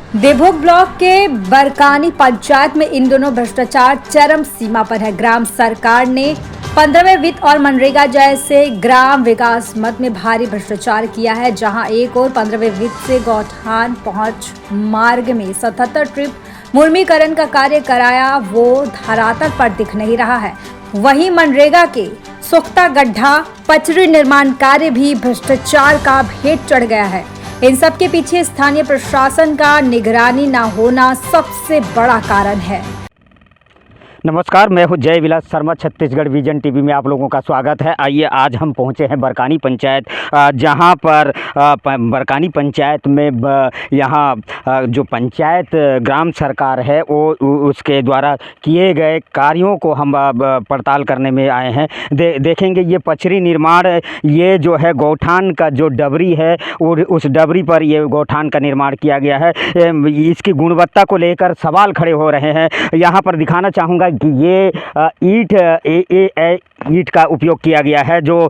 Devbhog block के बरकानी पंचायत में इन दोनों भ्रष्टाचार चरम सीमा पर है। ग्राम सरकार ने 15वें वित्त और मनरेगा जैसे ग्राम विकास मद में भारी भ्रष्टाचार किया है। जहां एक और 15वें वित्त से गौठान पहुंच मार्ग में 77 ट्रिप मुर्मीकरण का कार्य कराया, वो धरातल पर दिख नहीं रहा है। वहीं मनरेगा के सोख्ता गड्ढा पचरी निर्माण कार्य भी भ्रष्टाचार का भेद चढ़ गया है। इन सब के पीछे स्थानीय प्रशासन का निगरानी न होना सबसे बड़ा कारण है। नमस्कार, मैं हूं जय विलास शर्मा। छत्तीसगढ़ विजन टीवी में आप लोगों का स्वागत है। आइए, आज हम पहुंचे हैं बरकानी पंचायत, जहां पर बरकानी पंचायत में यहां जो पंचायत ग्राम सरकार है वो उसके द्वारा किए गए कार्यों को हम पड़ताल करने में आए हैं। देखेंगे ये पचरी निर्माण, ये जो है गौठान का जो डबरी है और उस डबरी पर ये गौठान का निर्माण किया गया है। इसकी गुणवत्ता को लेकर सवाल खड़े हो रहे हैं। यहाँ पर दिखाना चाहूँगा कि ये ईंट का उपयोग किया गया है, जो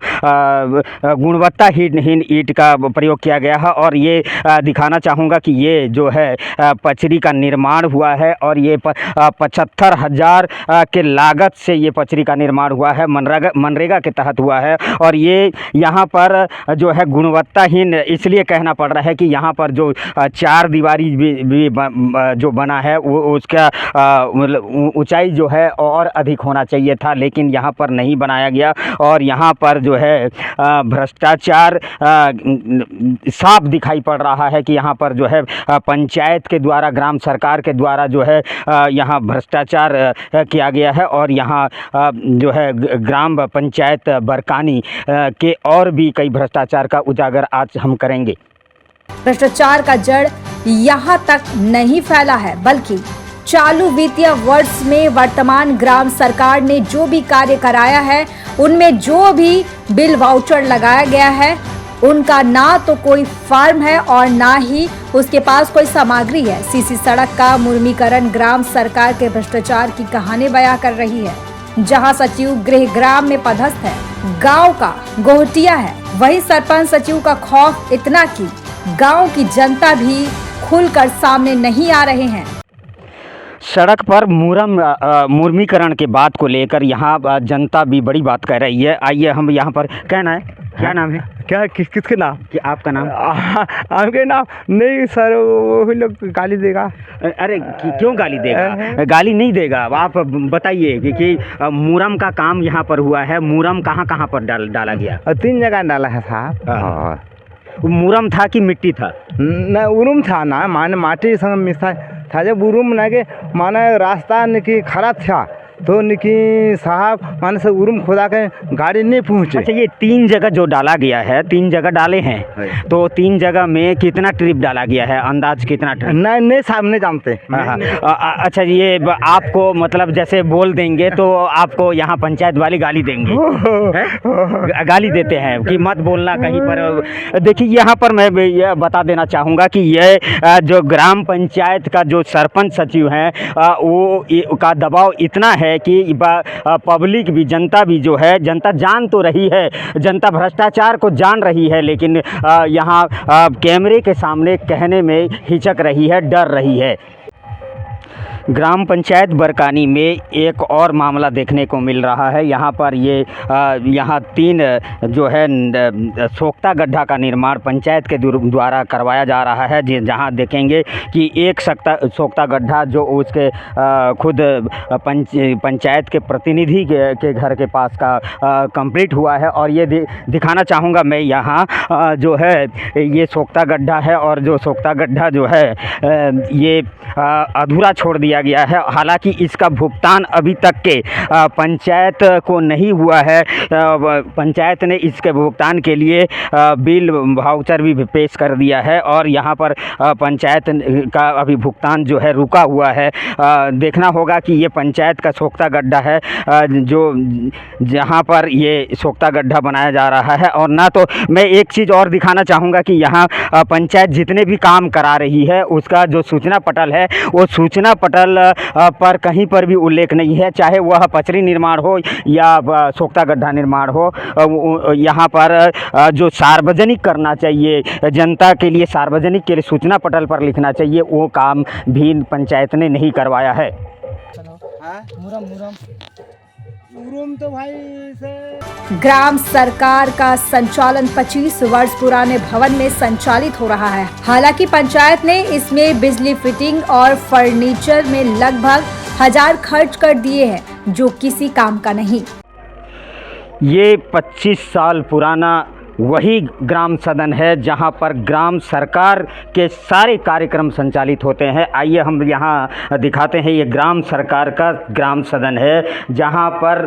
गुणवत्ताहीन ईंट का प्रयोग किया गया है। और ये दिखाना चाहूँगा कि ये जो है पचरी का निर्माण हुआ है और ये 75,000 के लागत से ये पचरी का निर्माण हुआ है, मनरेगा के तहत हुआ है। और ये यहाँ पर जो है गुणवत्ताहीन इसलिए कहना पड़ रहा है कि यहाँ पर जो 4 दीवारी भी जो बना है वो उसका ऊंचाई जो है और अधिक होना चाहिए था, लेकिन यहाँ पर नहीं बनाया गया। और यहाँ पर जो है भ्रष्टाचार साफ दिखाई पड़ रहा है कि यहाँ पर जो है पंचायत के द्वारा, ग्राम सरकार के द्वारा जो है यहाँ भ्रष्टाचार किया गया है। और यहाँ जो है ग्राम पंचायत बरकानी के और भी कई भ्रष्टाचार का उजागर आज हम करेंगे। भ्रष्टाचार का जड़ यहाँ तक नहीं फैला है, बल्कि चालू वित्तीय वर्ष में वर्तमान ग्राम सरकार ने जो भी कार्य कराया है, उनमें जो भी बिल वाउचर लगाया गया है, उनका ना तो कोई फॉर्म है और ना ही उसके पास कोई सामग्री है। सीसी सड़क का मुर्मीकरण ग्राम सरकार के भ्रष्टाचार की कहानी बयां कर रही है। जहां सचिव गृह ग्राम में पदस्थ है, गांव का गोहटिया है, वही सरपंच सचिव का खौफ इतना कि गांव की जनता भी खुलकर सामने नहीं आ रहे हैं। सड़क पर मुर्मीकरण के बात को लेकर यहाँ जनता भी बड़ी बात कर रही है। आइए, हम यहाँ पर क्या नाम है? क्या किसके नाम? कि आपका नाम? आपके नाम नहीं सर, वही लोग गाली देगा। अरे क्यों गाली देगा? गाली नहीं देगा। आप बताइए कि मुरम का काम यहाँ पर हुआ है। मुरम कहाँ पर डाला गया? 3 जगह डाला है साहब। मुरम था कि मिट्टी था? न उरुम था ना, माने माटी संग मिसा था। जब उरुम ना के माने रास्ता निकी खराब था तो निकी साहब माने से उरुम खुदा के गाड़ी नहीं पहुँचे। अच्छा, ये 3 जगह जो डाला गया है, 3 जगह डाले हैं, तो 3 जगह में कितना ट्रिप डाला गया है? अंदाज कितना ट्रिप? नहीं साहब, नहीं जानते। अच्छा, ये आपको मतलब जैसे बोल देंगे तो आपको यहाँ पंचायत वाले गाली देंगे? गाली देते हैं कि मत बोलना कहीं पर। देखिए, यहाँ पर मैं ये बता देना चाहूँगा कि ये जो ग्राम पंचायत का जो सरपंच सचिव हैं, वो का दबाव इतना है कि पब्लिक भी, जनता भी जो है, जनता जान तो रही है, जनता भ्रष्टाचार को जान रही है, लेकिन यहाँ कैमरे के सामने कहने में हिचक रही है, डर रही है। ग्राम पंचायत बरकानी में एक और मामला देखने को मिल रहा है। यहाँ पर यहाँ 3 जो है सोख्ता गड्ढा का निर्माण पंचायत के द्वारा करवाया जा रहा है। जहाँ देखेंगे कि एक सोख्ता गड्ढा जो उसके खुद पंचायत के प्रतिनिधि के घर के पास का कंप्लीट हुआ है। और ये दिखाना चाहूँगा मैं, यहाँ जो है ये सोख्ता गड्ढा है और जो सोख्ता गड्ढा जो है ये अधूरा छोड़ दिया गया है। हालांकि इसका भुगतान अभी तक के पंचायत को नहीं हुआ है। पंचायत ने इसके भुगतान के लिए बिल वाउचर भी पेश कर दिया है और यहाँ पर पंचायत का अभी भुगतान जो है रुका हुआ है। देखना होगा कि ये पंचायत का सोख्ता गड्ढा है जो जहाँ पर ये सोख्ता गड्ढा बनाया जा रहा है। और ना तो मैं एक चीज़ और दिखाना चाहूँगा कि यहाँ पंचायत जितने भी काम करा रही है उसका जो सूचना पटल है, वो सूचना पटल स्थल पर कहीं पर भी उल्लेख नहीं है, चाहे वह पचरी निर्माण हो या सोख्ता गड्ढा निर्माण हो। यहाँ पर जो सार्वजनिक करना चाहिए, जनता के लिए सार्वजनिक के लिए सूचना पटल पर लिखना चाहिए, वो काम भी पंचायत ने नहीं करवाया है। मुरम तो भाई से ग्राम सरकार का संचालन 25 वर्ष पुराने भवन में संचालित हो रहा है। हालांकि पंचायत ने इसमें बिजली फिटिंग और फर्नीचर में लगभग 1000 खर्च कर दिए हैं, जो किसी काम का नहीं। ये 25 साल पुराना वही ग्राम सदन है जहां पर ग्राम सरकार के सारे कार्यक्रम संचालित होते हैं। आइए हम यहां दिखाते हैं। ये ग्राम सरकार का ग्राम सदन है जहां पर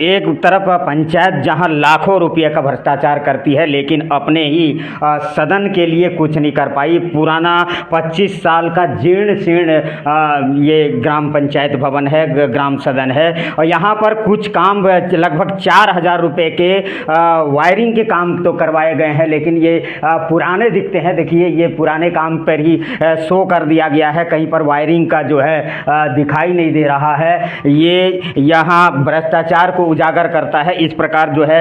एक तरफ पंचायत जहां लाखों रुपये का भ्रष्टाचार करती है, लेकिन अपने ही सदन के लिए कुछ नहीं कर पाई। पुराना 25 साल का जीर्ण शीर्ण ये ग्राम पंचायत भवन है, ग्राम सदन है। और यहाँ पर कुछ काम लगभग 4000 रुपये के वायरिंग के काम तो करवाए गए हैं, लेकिन ये पुराने दिखते हैं। देखिए, ये पुराने काम पर ही शो कर दिया गया है, कहीं पर वायरिंग का जो है दिखाई नहीं दे रहा है। ये यहाँ भ्रष्टाचार को उजागर करता है। इस प्रकार जो है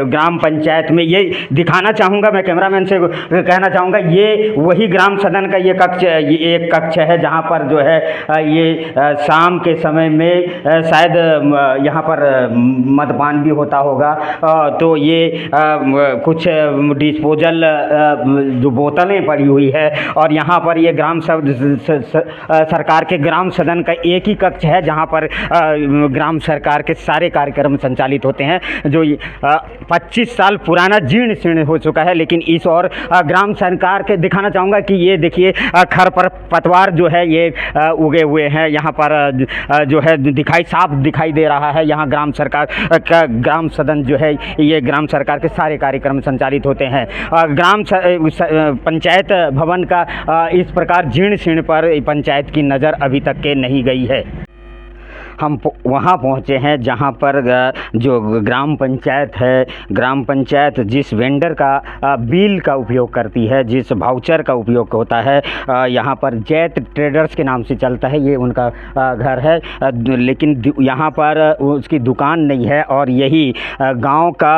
ग्राम पंचायत में ये दिखाना चाहूँगा, मैं कैमरामैन से कहना चाहूँगा, ये वही ग्राम सदन का ये कक्ष, ये एक कक्ष है जहाँ पर जो है ये शाम के समय में शायद यहाँ पर मद्यपान भी होता होगा। तो ये कुछ डिस्पोजल जो बोतलें पड़ी हुई है, और यहाँ पर ये ग्राम सरकार के ग्राम सदन का एक ही कक्ष है जहाँ पर ग्राम सरकार के सारे कार्यक्रम संचालित होते हैं, जो 25 साल पुराना जीर्ण शीर्ण हो चुका है। लेकिन इस और ग्राम सरकार के दिखाना चाहूँगा कि ये देखिए खर पर पतवार जो है ये उगे हुए हैं, यहाँ पर जो है साफ दिखाई दे रहा है। यहाँ ग्राम सरकार का ग्राम सदन जो है, ये ग्राम सरकार के सारे कार्यक्रम संचालित होते हैं। ग्राम पंचायत भवन का इस प्रकार जीर्ण शीर्ण पर पंचायत की नज़र अभी तक के नहीं गई है। हम वहाँ पहुँचे हैं जहाँ पर जो ग्राम पंचायत है, ग्राम पंचायत जिस वेंडर का बिल का उपयोग करती है, जिस वाउचर का उपयोग होता है, यहाँ पर जैत ट्रेडर्स के नाम से चलता है, ये उनका घर है। लेकिन यहाँ पर उसकी दुकान नहीं है, और यही गांव का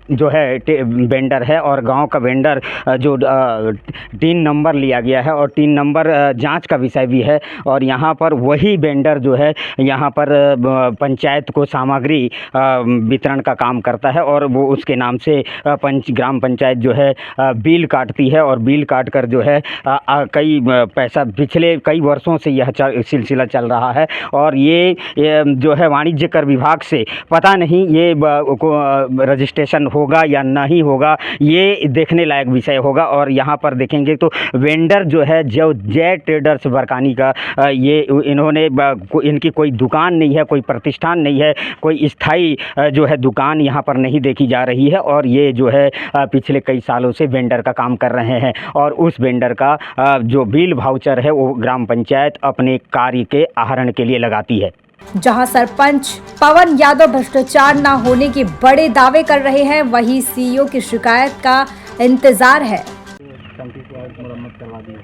जो है वेंडर है, और गांव का वेंडर जो 3 नंबर लिया गया है, और 3 नंबर जांच का विषय भी है। और यहाँ पर वही वेंडर जो है यहाँ पर पंचायत को सामग्री वितरण का काम करता है, और वो उसके नाम से ग्राम पंचायत जो है बिल काटती है, और बिल काट कर जो है कई पैसा पिछले कई वर्षों से यह सिलसिला चल रहा है। और ये जो है वाणिज्य कर विभाग से पता नहीं ये रजिस्ट्रेशन होगा या नहीं होगा, ये देखने लायक विषय होगा। और यहाँ पर देखेंगे तो वेंडर जो है, जो जय ट्रेडर्स बरकानी का, ये इन्होंने इनकी कोई दुकान नहीं है, कोई प्रतिष्ठान नहीं है, कोई स्थायी जो है दुकान यहाँ पर नहीं देखी जा रही है। और ये जो है पिछले कई सालों से वेंडर का काम कर रहे हैं, और उस वेंडर का जो बिल वाउचर है वो ग्राम पंचायत अपने कार्य के आहरण के लिए लगाती है। जहां सरपंच पवन यादव भ्रष्टाचार न होने के बड़े दावे कर रहे हैं, वहीं सीईओ की शिकायत का इंतजार है। टंकी को आज मरम्मत करवा दी है,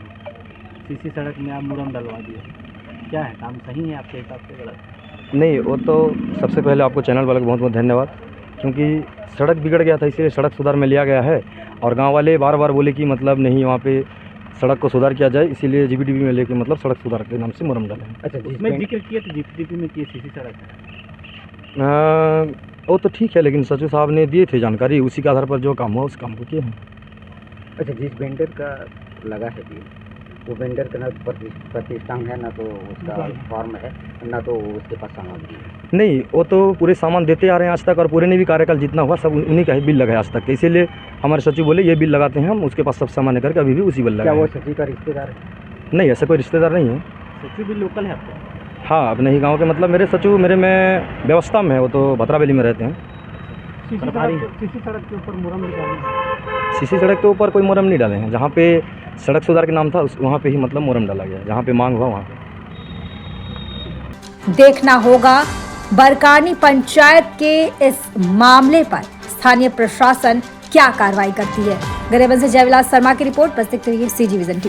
सीसी सड़क में आप मुरम डलवा दिए, क्या है काम सही है आपके हिसाब से गलत? नहीं, वो तो सबसे पहले आपको चैनल वाले को बहुत बहुत धन्यवाद, क्योंकि सड़क बिगड़ गया था, इसलिए सड़क सुधार में लिया गया है। और गांव वाले बार बार बोले कि मतलब नहीं, वहाँ पे सड़क को सुधार किया जाए, इसीलिए जीपीडीपी में लेके मतलब सड़क सुधार के नाम से मुरम डाले। अच्छा, इसमें जिक्र किया तो जीपीडीपी में किए सीसी सड़क वो तो ठीक है, लेकिन सचिव साहब ने दिए थे जानकारी, उसी के आधार पर जो काम हुआ उस काम को किए हैं। अच्छा, जिस वेंडर का लगा है बिल, वो वेंडर का ना प्रतिष्ठान है, ना तो उसका फॉर्म है, ना तो उसके पास सामग्री है। नहीं, वो तो पूरे सामान देते आ रहे हैं आज तक, और पूरे ने भी कार्यकाल जितना हुआ सब उन्हीं का ही बिल लगा है आज तक के। इसीलिए हमारे सचिव बोले ये बिल लगाते हैं हम, उसके पास सब सामान करके अभी भी उसी बिल लगा। क्या वो सचिव का रिश्तेदार है? नहीं, ऐसा कोई रिश्तेदार नहीं है। सचिव भी लोकल है आपका? हाँ, अपने ही गाँव के, मतलब मेरे सचिव मेरे में व्यवस्था में है, वो तो भद्रावली में रहते हैं। सीसी सड़क के ऊपर मुरम निकाले? सीसी सड़क के ऊपर कोई मुरम नहीं डाले हैं, जहाँ पे सड़क सुधार के नाम था वहाँ पे ही मतलब मुरम डाला गया, जहाँ पे मांग हुआ वहाँ पे। देखना होगा बरकानी पंचायत के इस मामले पर स्थानीय प्रशासन क्या कार्रवाई करती है। गरियाबंद से जयविलास शर्मा की रिपोर्ट। बस देखते रहिए CG विजन की।